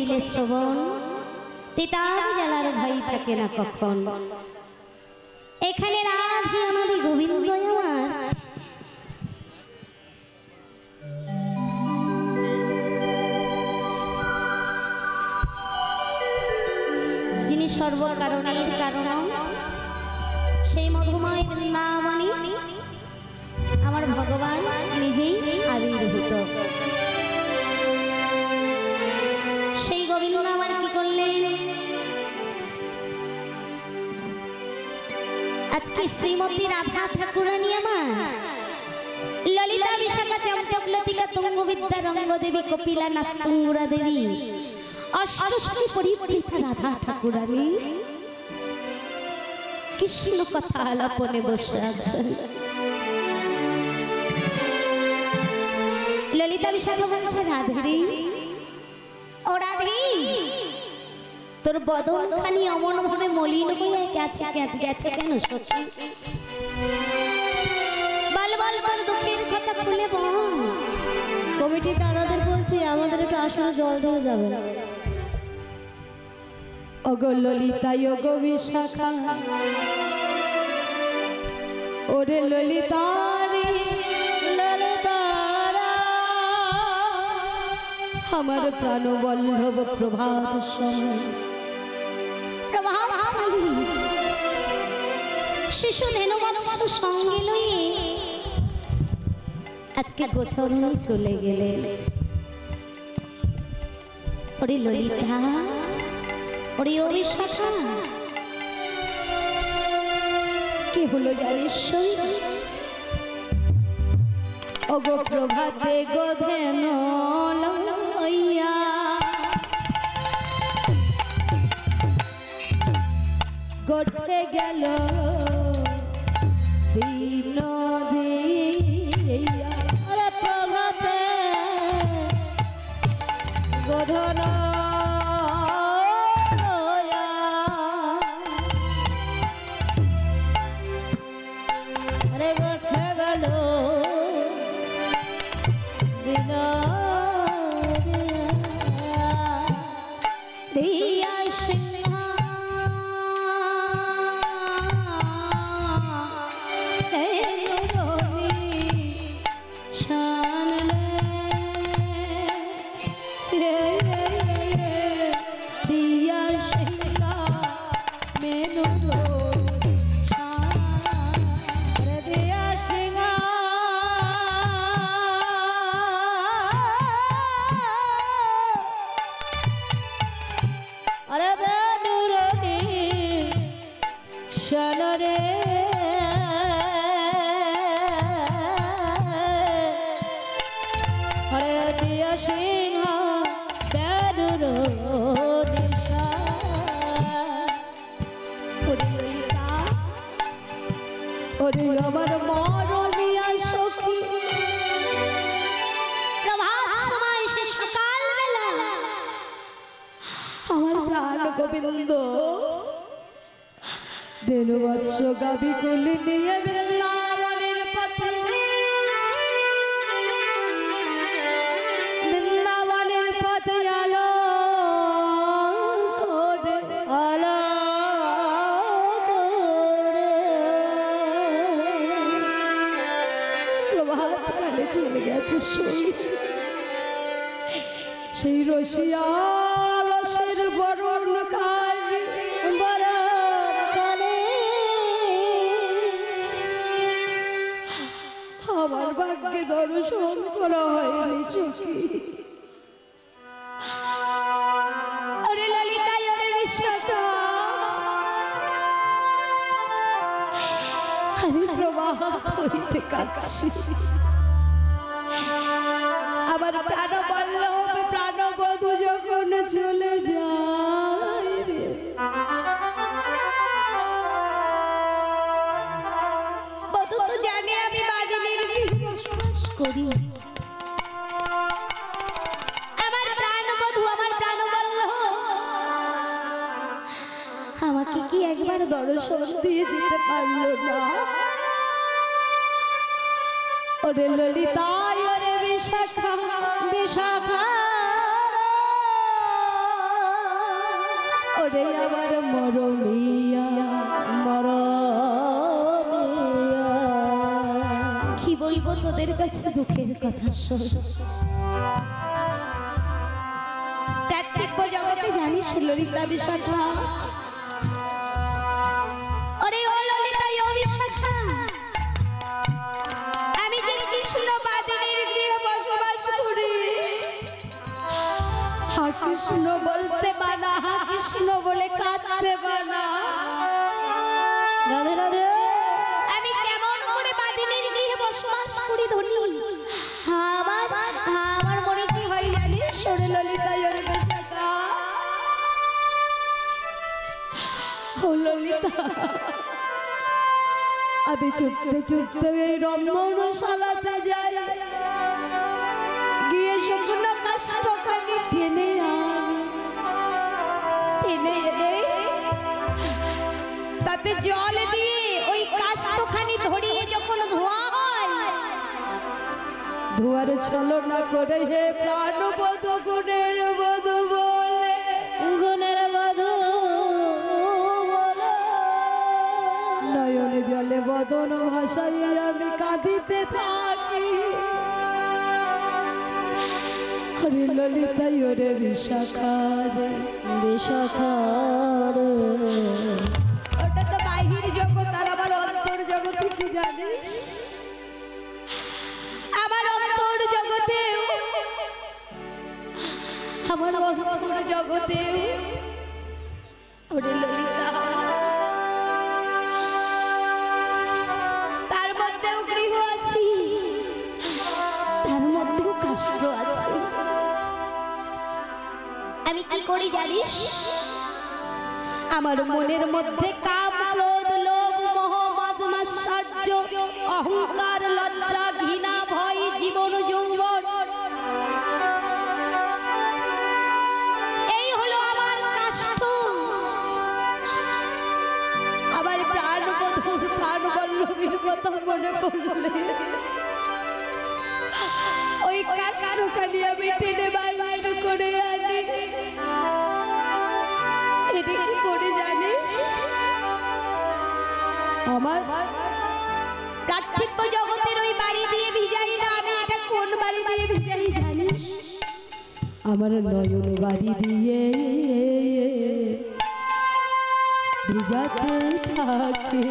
করিলে শ্রবণ তিতাব জ্বালার ভয় থাকে না কখন। এখানে রাধে অনাদি গোবিন্দ আমার যিনি সর্বকারণের কারণ, সেই মধুময় বৃন্দাবনে আমার ভগবান নিজেই আবির্ভূত। সেই গোবিন্দ আমার কি করলেন, আজকে শ্রীমতী রাধা ঠাকুরানী আমার ললিতা বিশাখা চম্পক লতিকা তুঙ্গ বিদ্যা রঙ্গ দেবী কপিলা নাস্তুঙ্গুরা দেবী অষ্টসখী পরিপ্রীতা রাধা ঠাকুরানী কৃষ্ণ কথা আলাপনে বসে আছেন। ললিতা বিশাখা বলছে, রাধে রে, ও রাধে, তোর বদন খানি অমন ভাবে মলিন হয়ে গেছে কেন সখী? বল বল, তোর দুঃখের কথা খুলে বল। কমিটি দাদাদের বলছি আমাদের একটু আসলে জল দিয়ে যাবে। ওগো ললিতা ওগো বিশাখা, ওরে ললিতা রে ললিতারা, আমার প্রাণ বল্লভ প্রভাত সময় প্রভাতকালী শিশু ধেনুবৎস সঙ্গে লইয়ে আজকে গোচরণে চলে গেলেন। ওরে ললিতা, ওরে ও বিশাখা, কি হলো জানিস? ওগো প্রভাতে গো ধেনু লইয়া গড়ে গেল দিন দিয়া, আরে প্রভাতে গোধন আরে গোঠে গেল দিন দিয়া সিংহা ওরে আমার মরমিয়া সখী, প্রভাত সময় সে সকাল বেলা আমার প্রাণ গোবিন্দ ধেনুবৎস গাভী কোলে নিয়ে বৃন্দাবনের পথে, বৃন্দাবনের পথে আলো করে আলো প্রভাতকালে চলে গেছে সেই রসিয়া রসের বরণ কালে আমার ভাগ্যে দর্শন করা হয়নি চোখে। ওরে ললিতা, ওরে বিশাখা, আমি প্রবাহ হইতে কাঁদছি। আমার প্রাণ বল্লভ প্রাণবধূ যখন চলে যায় রে, বধূ তো জানে আমি বাজিনীর গৃহে বসবাস করি। আমার প্রাণ বধূ, আমার প্রাণ বল্লভ আমাকে কি একবার দর্শন দিয়ে যেতে পারলো না? ওরে ললিতা ওরে বিশাখা, বিশাখা ওরে আমার মরমিয়া কি বলবো তোদের কাছে দুঃখের কথা শোন। পার্থিব জগতে জানিস ললিতা বিশাখা, ওরে ও ললিতা ও বিশাখা, আমি যে কৃষ্ণ বাদিনীর গৃহে বসবাস করি। হা কৃষ্ণ বলতে বানা, হা কৃষ্ণ বলে কাঁদতে বানা। রাধে রাধে। আমি কেমন করে বাদিনীর গৃহে বসবাস করি ধনী? আমার মনে কি হয় জানিস ওরে ললিতা ওরে বিশাখা, ও ললিতা, আমি ছুটতে ছুটতে এই রন্ধনশালাতে যাই, গিয়ে শুকনো কাষ্ঠখানি টেনে আনি, টেনে এনে তাতে জল দিয়ে ওই কাষ্ঠখানি ধরিয়ে যখন ধোয়া হয়, ধোয়ার ছলনা করে হে প্রাণবধূ গুণের বধূ বলে, গুণের বধূ নয়নে জলে বদন ভাসাইয়ে আমি কাঁদিতে থাকি। হরে ললিতা ওরে বিশাখা রে, বিশাখা রে। ওটা তো বাহির জগৎ, আর আমার অন্তর জগৎ কি জানিস? আমার অন্তর জগতেও, আমার অন্তর জগতেও ওরে ললিতা, তার মধ্যেও গৃহ আছি, তার মধ্যেও কাষ্ঠ আছে। আমি কি করি জানিস? আমার মনের মধ্যে কাম ক্রোধ লোভ মোহ মদ মাৎসর্য অহংকার লজ্জা ঘৃণা ভয় জীবন যৌবন, এই হলো আমার কাষ্ঠ। আমার প্রাণবধূর প্রাণবল্লভীর কথা মনে পড়লে ওই কাষ্ঠখানি আমি টেনে বাইর করে আনি। এটা কি করে জানিস? আমার পার্থিব জগতের ওই বাড়ি দিয়ে ভিজাই না, আমি এটা কোন বাড়ি দিয়ে ভিজাই জানিস? আমার নয়ন বাড়ি দিয়ে ভিজাতে থাকে।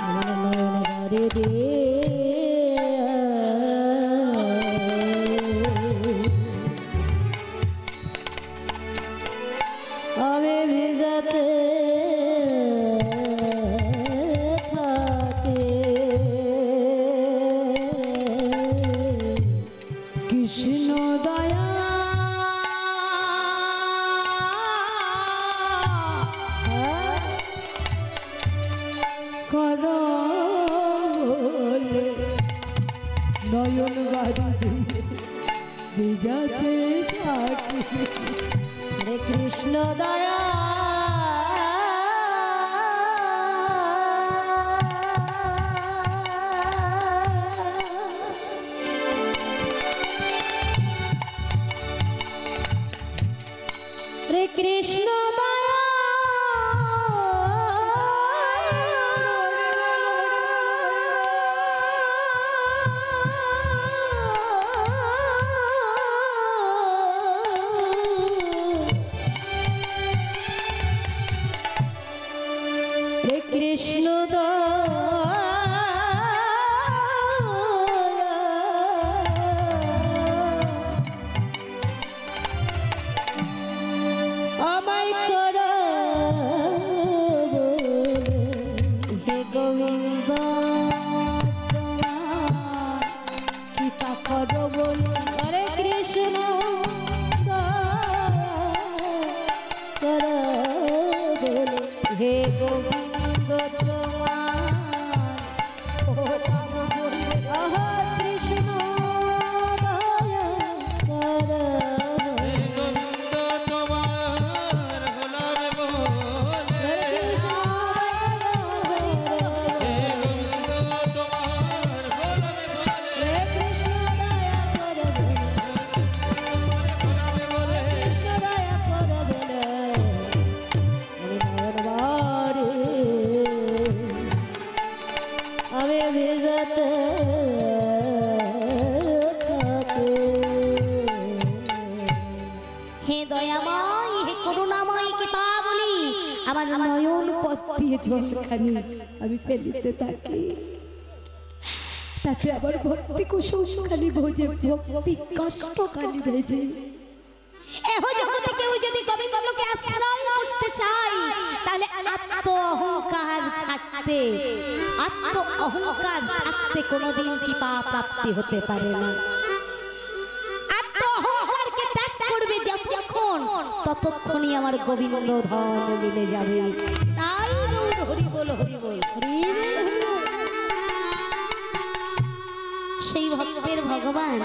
আমার নয়ন বাড়ি দিয়ে আমি ভিজাতে থাকি। কৃষ্ণ দয়া কর বলে নয়ন বাড়ি দিয়ে ভিজাতে থাকি। হরে কৃষ্ণ দয়া হরে কৃষ্ণ দয়া কৃষ্ণ আমায় কর হে গোবিন্দ কৃপা কর বলে হরে কৃষ্ণ কর হে গোবিন্দ তোমার কৃষ্ণ দয়া কর গোবিন্দ তোমার গোলাম বলে, হে গোবিন্দ তোমার গোলাম বলে, তোমার গোলাম বলে, কৃষ্ণ দয়া কর বলে নয়ন পথ দিয়ে জলখানি আমি ফেলিতে থাকি, তাতে আবার ভক্তি কুসুমখানি ভোজে, ভক্তি কষ্টখানি ভেজে। এহ জগতে কেউ যদি গোবিন্দকে আশ্রয় করতে চায় তাহলে আত্ম অহংকার ছাড়তে কোনোদিন কৃপা প্রাপ্তি হতে পারে না। আত্ম অহংকারকে ত্যাগ করবে যতক্ষণ, ততক্ষণই আমার গোবিন্দ ধন মিলে যাবে। তাই হরি বল হরি বল। সেই ভক্তের ভগবান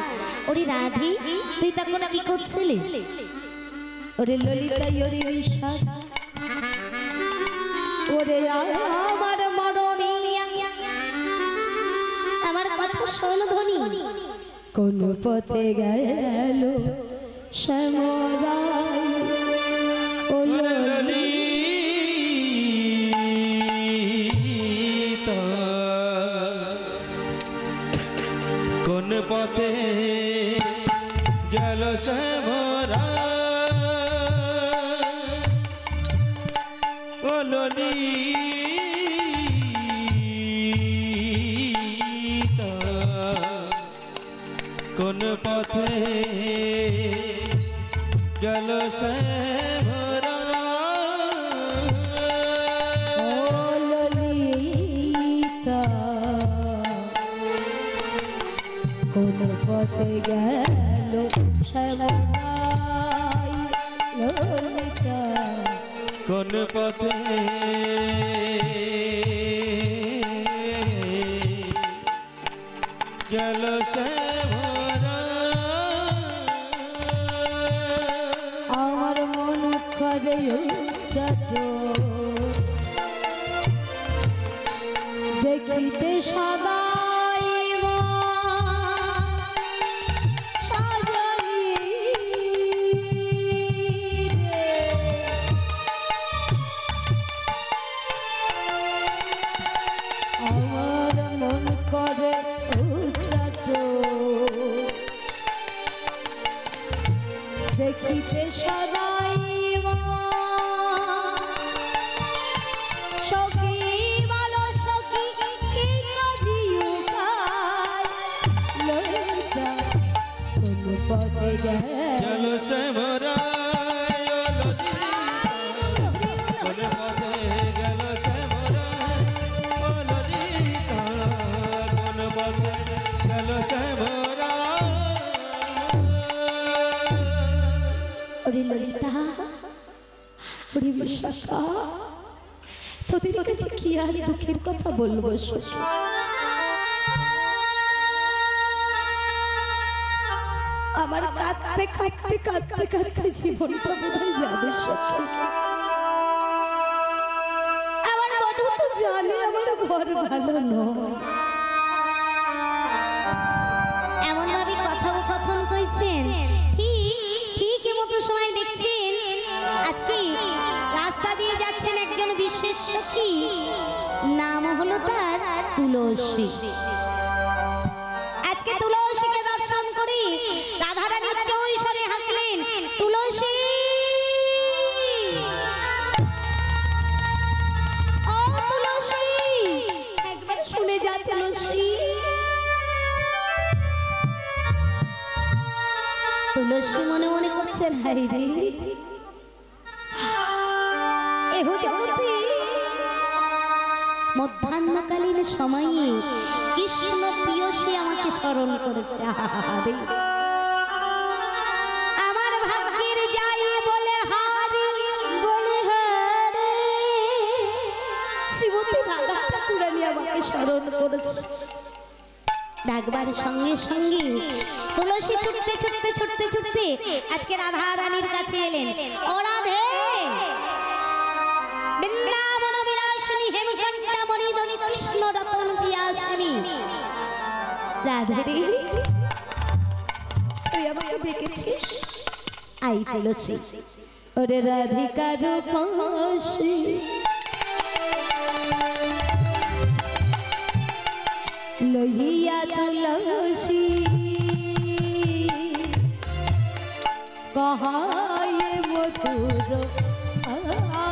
ওরে রাধি, তুই তখন কি করছিলি? ওরে ললিতা ওরে বিশাখ, ওরে আমার মরণিয়া, আমার কথা শোন ধনী। কোন পথে গেল শ্যামরাই, ও ললিতা কোন পথে গেল শ্যামরা, ও ললিতা কোন পথে গেল শ্যামরা, ও ললিতা কোন পথে গেল শ্যামরাই, ললিতা কোন পথে গেল শ্যামরা, আমার মন করে উচ্ছ্বাস দেখিতে সদাই মা সাজানি রে। আমার মন করে উচ্ছ্বাস দেখিতে সদাই মা সখী ভালো সখী কি করি উপায়, ললিতা কোন পথে গেল শ্যামরা, ও ললিতা কোন পথে গেল শ্যামরা, ও ললিতা কোন পথে গেল শ্যামরা। ওরে ললিতা ওরে বিশাখা, তোদের কাছে কি আর দুঃখের কথা বলবো সখী? আমার কাঁদতে কাঁদতে কাঁদতে কাঁদতে জীবনটা বোধহয় যাবে সখী। আমার বধূ তো জানে আমার ঘর ভালো নয়। এমন ভাবে কথোপকথন কইছেন, ঠিক মতো সময় দেখছেন আজকে রাস্তা দিয়ে যাচ্ছেন একজন বিশেষ সখী, নাম হলো তার তুলসী। আজকে তুলসীকে দর্শন করে রাধারানী উচ্চৈঃস্বরে হাঁকলেন, তুলসী ও তুলসী, একবার শুনে যা তুলসী। তুলসী মনে মনে করছেন, হাই রে এহ জগতে মধ্যাহ্নকালীন সময়ে কৃষ্ণ প্রিয়সী আমাকে স্মরণ করেছে। আহারে আমার ভাগ্যের যাই বলে হারি, বলে হারে শ্রীমতী রাধা ঠাকুরানী আমাকে স্মরণ করেছে। ডাকবার সঙ্গে সঙ্গে তুলসী ছুটতে ছুটতে ছুটতে ছুটতে আজকে রাধা রানীর কাছে এলেন। ও রাধে, বৃন্দাবন বিলাসিনী হেমকণ্ঠা মণিধনী কৃষ্ণ রতন পিয়াসিনী। রাধে রে, তুই আমাকে ডেকেছিস? আই তুলসী। ওরে রাধিকার পাশে লইয়া তুলসী কহায় মধুর কথা,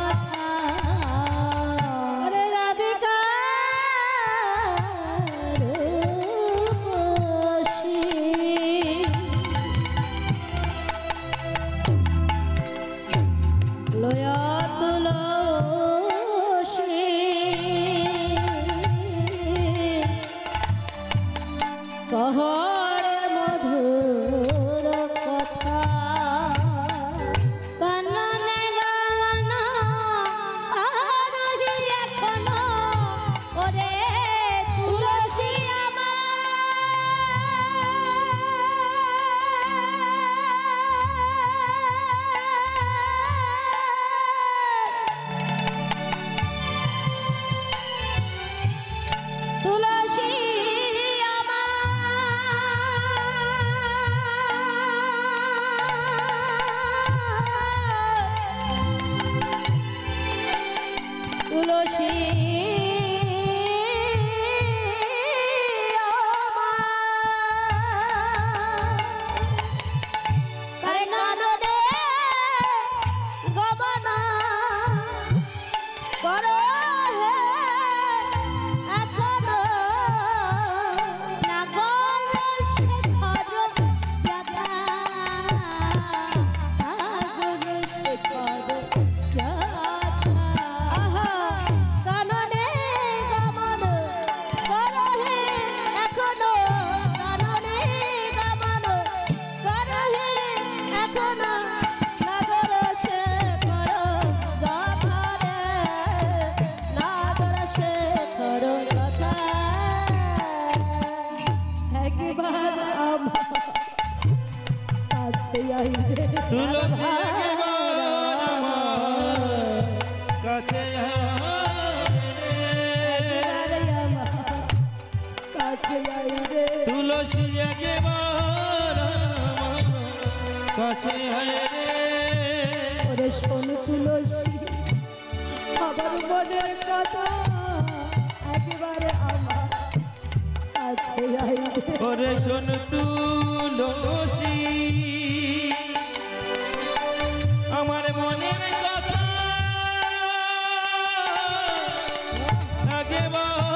তুলসী একবার আমার কাছে আইবে তুলসী একবার আমার কাছে আয় রে। আমার কাছে আইবে তুলসী একবার আমার কাছে আয় রে। ওরে শোন তুলসী আমার মনের কথা একবারে আমার কাছে আইবে ওরে শোন তুলসী আমার মনের কথা একবার